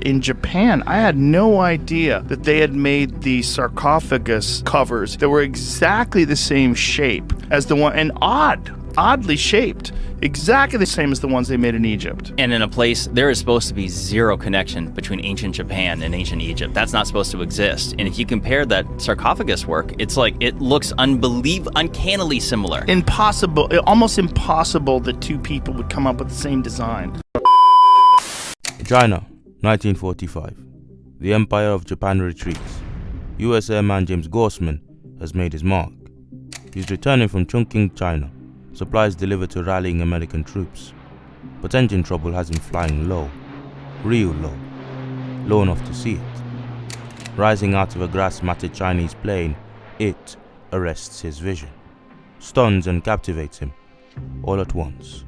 In Japan, I had no idea that they had made the sarcophagus covers that were exactly the same shape as the one, and oddly shaped, exactly the same as the ones they made in Egypt. And in a place, there is supposed to be zero connection between ancient Japan and ancient Egypt. That's not supposed to exist. And if you compare that sarcophagus work, it's like, it looks uncannily similar. Impossible, almost impossible that two people would come up with the same design. China, 1945. The Empire of Japan retreats. U.S. Airman James Gaussman has made his mark. He's returning from Chungking, China. Supplies delivered to rallying American troops. But engine trouble has him flying low. Real low. Low enough to see it. Rising out of a grass-matted Chinese plane, it arrests his vision. Stuns and captivates him. All at once.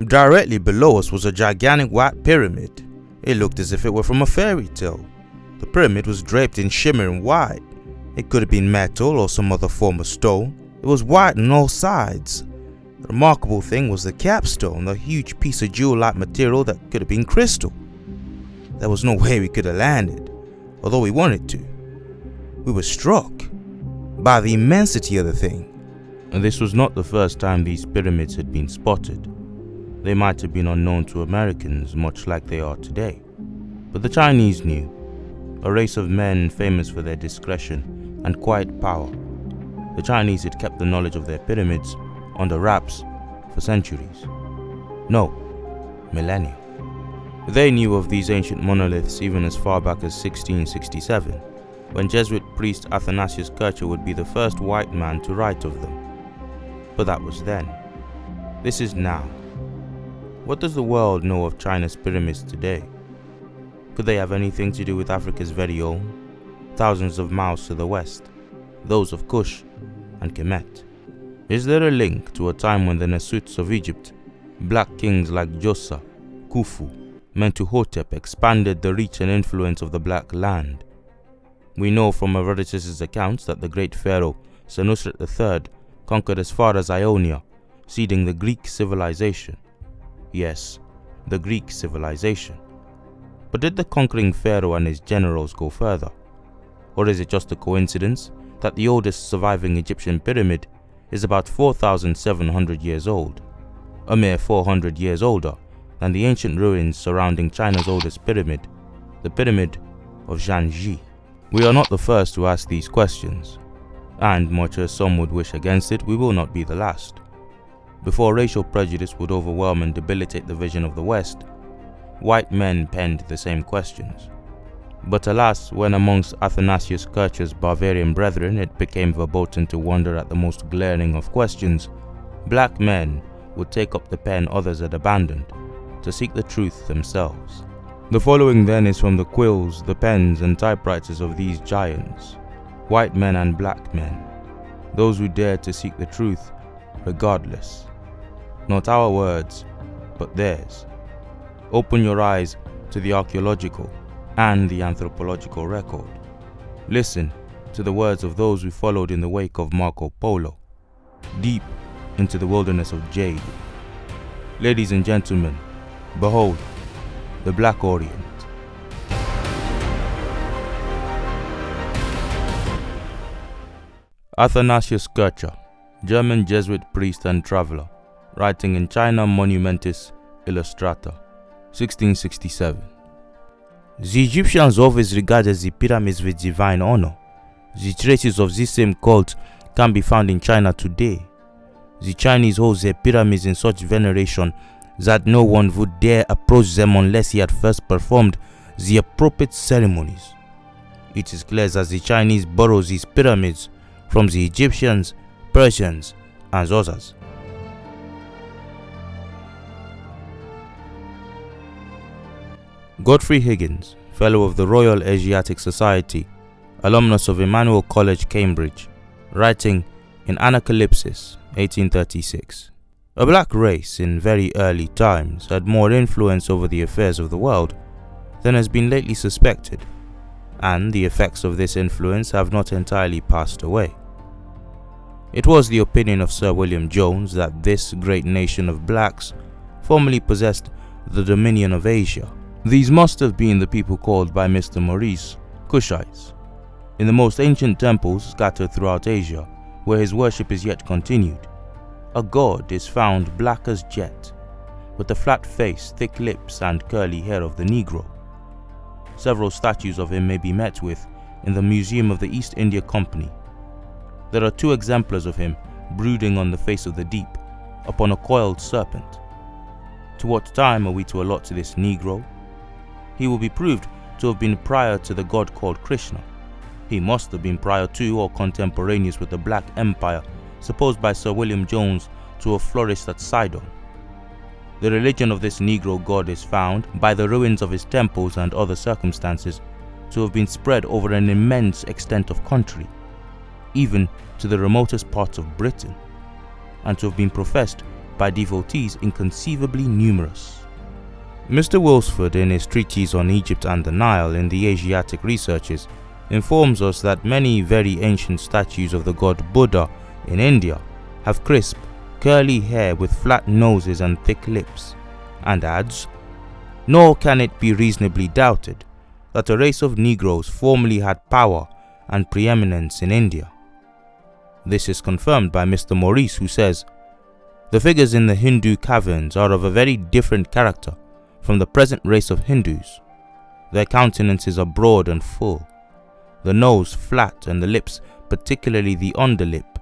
Directly below us was a gigantic white pyramid. It looked as if it were from a fairy tale. The pyramid was draped in shimmering white. It could have been metal or some other form of stone. It was white on all sides. The remarkable thing was the capstone, a huge piece of jewel-like material that could have been crystal. There was no way we could have landed, although we wanted to. We were struck by the immensity of the thing. And this was not the first time these pyramids had been spotted. They might have been unknown to Americans, much like they are today. But the Chinese knew, a race of men famous for their discretion and quiet power. The Chinese had kept the knowledge of their pyramids under wraps for centuries. No, millennia. They knew of these ancient monoliths even as far back as 1667, when Jesuit priest Athanasius Kircher would be the first white man to write of them. But that was then. This is now. What does the world know of China's pyramids today? Could they have anything to do with Africa's very own, thousands of miles to the west, those of Kush and Kemet? Is there a link to a time when the Nesuts of Egypt, black kings like Jossa, Khufu, Mentuhotep expanded the reach and influence of the Black Land? We know from Herodotus' accounts that the great pharaoh Senusret III conquered as far as Ionia, seeding the Greek civilization. Yes, the Greek civilization. But did the conquering pharaoh and his generals go further? Or is it just a coincidence that the oldest surviving Egyptian pyramid is about 4,700 years old, a mere 400 years older than the ancient ruins surrounding China's oldest pyramid, the Pyramid of Zhangji? We are not the first to ask these questions, and much as some would wish against it, we will not be the last. Before racial prejudice would overwhelm and debilitate the vision of the West, white men penned the same questions. But alas, when amongst Athanasius Kircher's Bavarian brethren it became verboten to wonder at the most glaring of questions, black men would take up the pen others had abandoned, to seek the truth themselves. The following then is from the quills, the pens and typewriters of these giants, white men and black men, those who dared to seek the truth regardless. Not our words, but theirs. Open your eyes to the archaeological and the anthropological record. Listen to the words of those who followed in the wake of Marco Polo, deep into the wilderness of jade. Ladies and gentlemen, behold, the Black Orient. Athanasius Kircher, German Jesuit priest and traveler, writing in China Monumentis Illustrata, 1667. The Egyptians always regarded the pyramids with divine honor. The traces of this same cult can be found in China today. The Chinese hold their pyramids in such veneration that no one would dare approach them unless he had first performed the appropriate ceremonies. It is clear that the Chinese borrow these pyramids from the Egyptians, Persians, and others. Godfrey Higgins, Fellow of the Royal Asiatic Society, alumnus of Emmanuel College, Cambridge, writing in Anacalypsis, 1836. A black race in very early times had more influence over the affairs of the world than has been lately suspected, and the effects of this influence have not entirely passed away. It was the opinion of Sir William Jones that this great nation of blacks formerly possessed the dominion of Asia, These must have been the people called by Mr. Maurice Kushites. In the most ancient temples scattered throughout Asia, where his worship is yet continued, a god is found black as jet, with the flat face, thick lips and curly hair of the Negro. Several statues of him may be met with in the Museum of the East India Company. There are 2 exemplars of him brooding on the face of the deep, upon a coiled serpent. To what time are we to allot to this Negro? He will be proved to have been prior to the god called Krishna. He must have been prior to or contemporaneous with the Black Empire, supposed by Sir William Jones to have flourished at Sidon. The religion of this Negro god is found, by the ruins of his temples and other circumstances, to have been spread over an immense extent of country, even to the remotest parts of Britain, and to have been professed by devotees inconceivably numerous. Mr. Wilsford, in his treatise on Egypt and the Nile in the Asiatic Researches, informs us that many very ancient statues of the god Buddha in India have crisp, curly hair with flat noses and thick lips, and adds, "Nor can it be reasonably doubted that a race of Negroes formerly had power and preeminence in India." This is confirmed by Mr. Maurice, who says, "The figures in the Hindu caverns are of a very different character from the present race of Hindus. Their countenances are broad and full, the nose flat and the lips, particularly the underlip,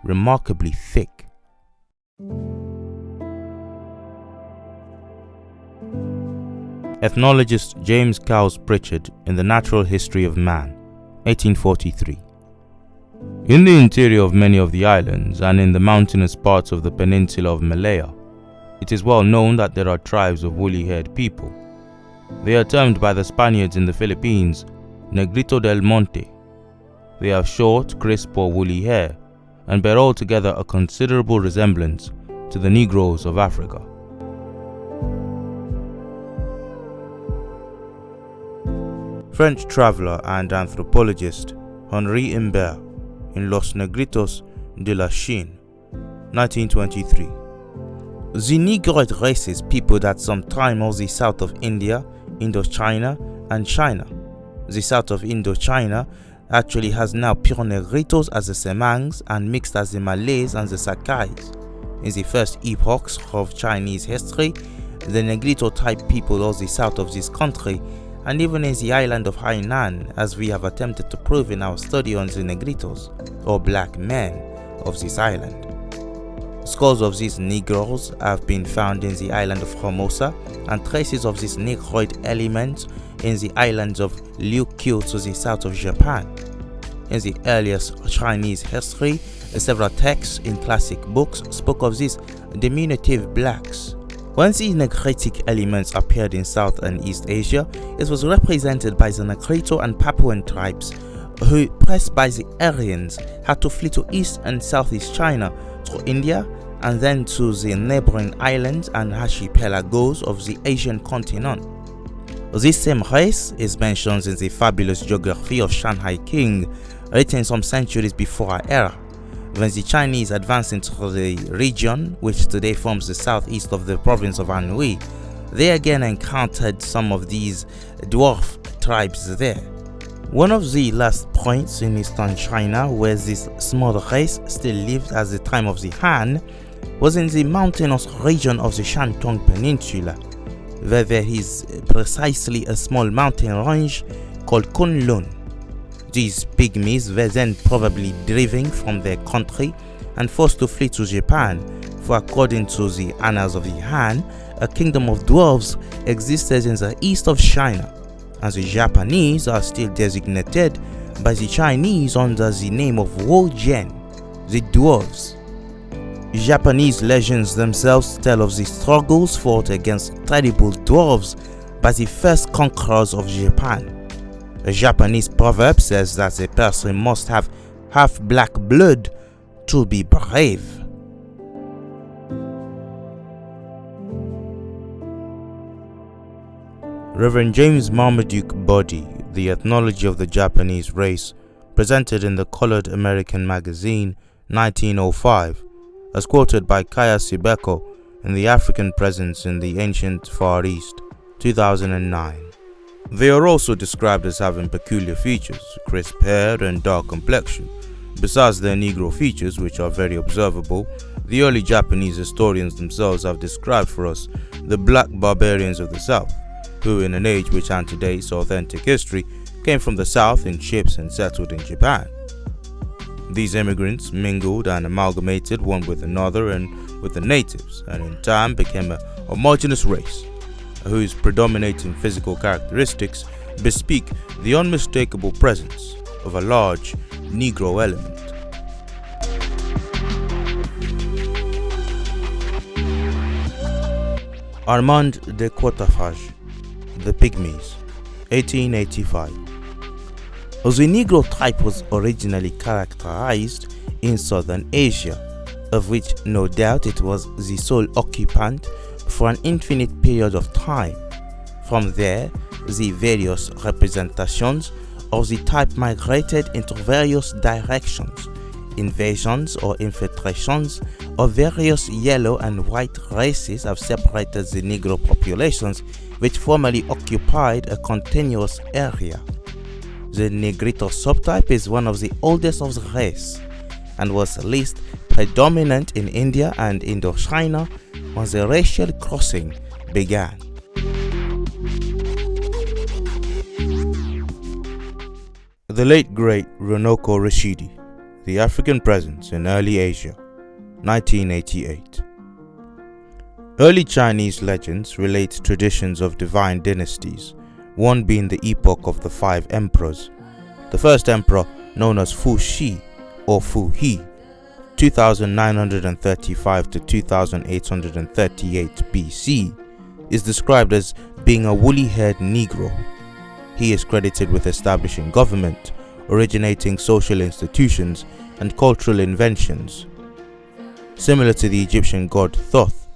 remarkably thick." Ethnologist James Cowles Pritchard in The Natural History of Man, 1843. In the interior of many of the islands and in the mountainous parts of the peninsula of Malaya, it is well known that there are tribes of woolly-haired people. They are termed by the Spaniards in the Philippines Negrito del Monte. They have short, crisp or woolly hair and bear altogether a considerable resemblance to the Negroes of Africa. French traveler and anthropologist Henri Imbert in Los Negritos de la Chine, 1923. The Negroid races peopled at some time of the south of India, Indochina, and China. The south of Indochina actually has now pure Negritos as the Semangs and mixed as the Malays and the Sakais. In the first epochs of Chinese history, the Negrito type people of the south of this country, and even in the island of Hainan, as we have attempted to prove in our study on the Negritos, or black men, of this island. Skulls of these Negroes have been found in the island of Formosa, and traces of this Negroid element in the islands of Ryukyu to the south of Japan. In the earliest Chinese history, several texts in classic books spoke of these diminutive blacks. When the Negritic elements appeared in South and East Asia, it was represented by the Negrito and Papuan tribes, who, pressed by the Aryans, had to flee to East and Southeast China, through India, and then to the neighboring islands and archipelagos of the Asian continent. This same race is mentioned in the fabulous geography of Shanghai King, written some centuries before our era. When the Chinese advanced into the region, which today forms the southeast of the province of Anhui, they again encountered some of these dwarf tribes there. One of the last points in eastern China where this small race still lived at the time of the Han was in the mountainous region of the Shantung Peninsula, where there is precisely a small mountain range called Kunlun. These pygmies were then probably driven from their country and forced to flee to Japan, for according to the annals of the Han, a kingdom of dwarves existed in the east of China, and the Japanese are still designated by the Chinese under the name of Wojian, the dwarves. Japanese legends themselves tell of the struggles fought against terrible dwarves by the first conquerors of Japan. A Japanese proverb says that a person must have half black blood to be brave. Reverend James Marmaduke Body, The Ethnology of the Japanese Race, presented in the Colored American Magazine, 1905, as quoted by Kaya Sibeko in The African Presence in the Ancient Far East, 2009. They are also described as having peculiar features, crisp hair and dark complexion. Besides their Negro features, which are very observable, the early Japanese historians themselves have described for us the black barbarians of the South, who in an age which antedates authentic history, came from the South in ships and settled in Japan. These immigrants mingled and amalgamated one with another and with the natives, and in time became a homogeneous race, whose predominating physical characteristics bespeak the unmistakable presence of a large Negro element. Armand de Quatrefages, The Pygmies, 1885. The Negro type was originally characterized in southern Asia, of which no doubt it was the sole occupant for an infinite period of time. From there, the various representations of the type migrated into various directions. Invasions or infiltrations of various yellow and white races have separated the Negro populations which formerly occupied a continuous area. The Negrito subtype is one of the oldest of the race and was least predominant in India and Indochina when the racial crossing began. The late great Runoko Rashidi, The African Presence in Early Asia, 1988. Early Chinese legends relate traditions of divine dynasties, one being the epoch of the 5 emperors. The first emperor, known as Fu Shi or Fu He, 2935 to 2838 BC, is described as being a woolly-haired Negro. He is credited with establishing government, originating social institutions, and cultural inventions. Similar to the Egyptian god Thoth,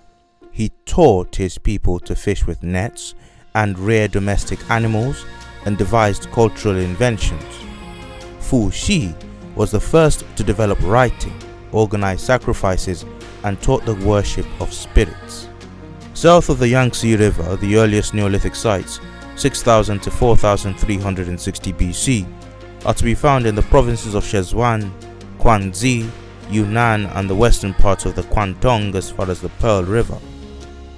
he taught his people to fish with nets and rear domestic animals and devised cultural inventions. Fu Shi was the first to develop writing, organize sacrifices, and taught the worship of spirits. South of the Yangtze River, the earliest Neolithic sites, 6000 to 4360 BC, are to be found in the provinces of Sichuan, Guangxi, Yunnan, and the western parts of the Guangdong as far as the Pearl River.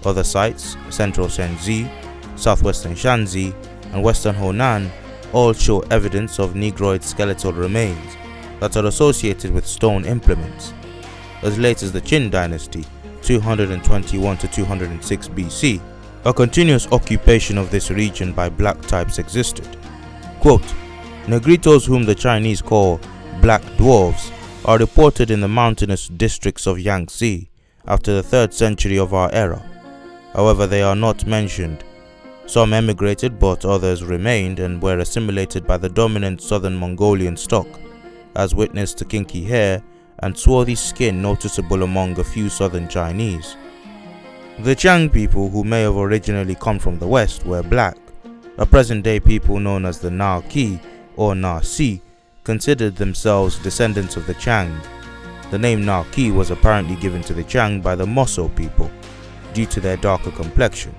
Other sites, central Shenzi, southwestern Shanxi, and western Honan, all show evidence of Negroid skeletal remains that are associated with stone implements. As late as the Qin dynasty, 221 to 206 BC, a continuous occupation of this region by black types existed. Quote, Negritos, whom the Chinese call black dwarves, are reported in the mountainous districts of Yangtze after the 3rd century of our era. However, they are not mentioned. Some emigrated, but others remained and were assimilated by the dominant southern Mongolian stock, as witnessed to kinky hair and swarthy skin noticeable among a few southern Chinese. The Chang people, who may have originally come from the west, were black. A present-day people known as the Na-Ki or Na-Si considered themselves descendants of the Chang. The name Na-Ki was apparently given to the Chang by the Moso people due to their darker complexion.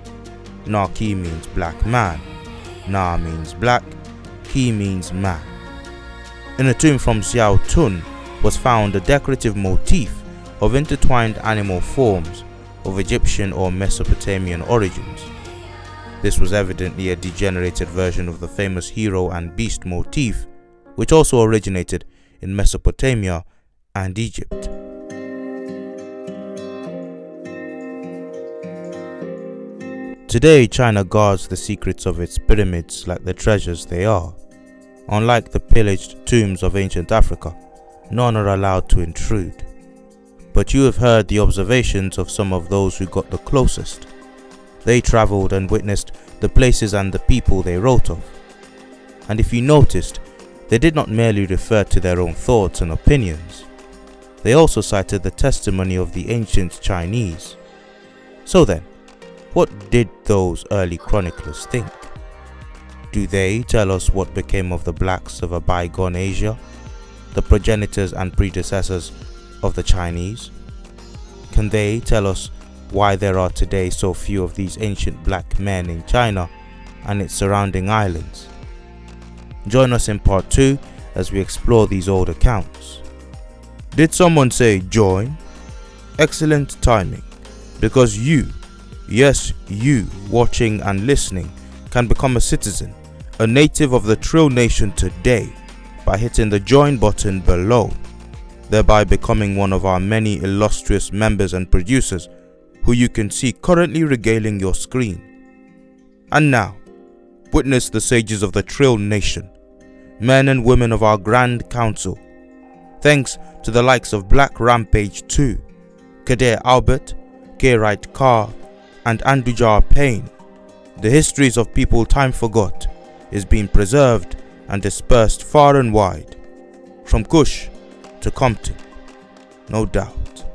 Na-Ki means black man, Na means black, Ki means man. In a tomb from Xiao Tun was found a decorative motif of intertwined animal forms of Egyptian or Mesopotamian origins. This was evidently a degenerated version of the famous hero and beast motif, which also originated in Mesopotamia and Egypt. Today, China guards the secrets of its pyramids like the treasures they are. Unlike the pillaged tombs of ancient Africa, none are allowed to intrude. But you have heard the observations of some of those who got the closest. They traveled and witnessed the places and the people they wrote of. And if you noticed, they did not merely refer to their own thoughts and opinions. They also cited the testimony of the ancient Chinese. So then, what did those early chroniclers think? Do they tell us what became of the blacks of a bygone Asia, the progenitors and predecessors of the Chinese? Can they tell us why there are today so few of these ancient black men in China and its surrounding islands. Join us in part 2 as we explore these old accounts. Did someone say join? Excellent timing, because you, yes you, watching and listening, can become a citizen, a native of the Trill Nation today by hitting the join button below, thereby becoming one of our many illustrious members and producers who you can see currently regaling your screen. And now, witness the sages of the Trill Nation, men and women of our Grand Council. Thanks to the likes of Black Rampage 2, Kader Albert, Gerite Carr, and Andujar Payne, the histories of people time forgot is being preserved and dispersed far and wide, from Kush to Compton, no doubt.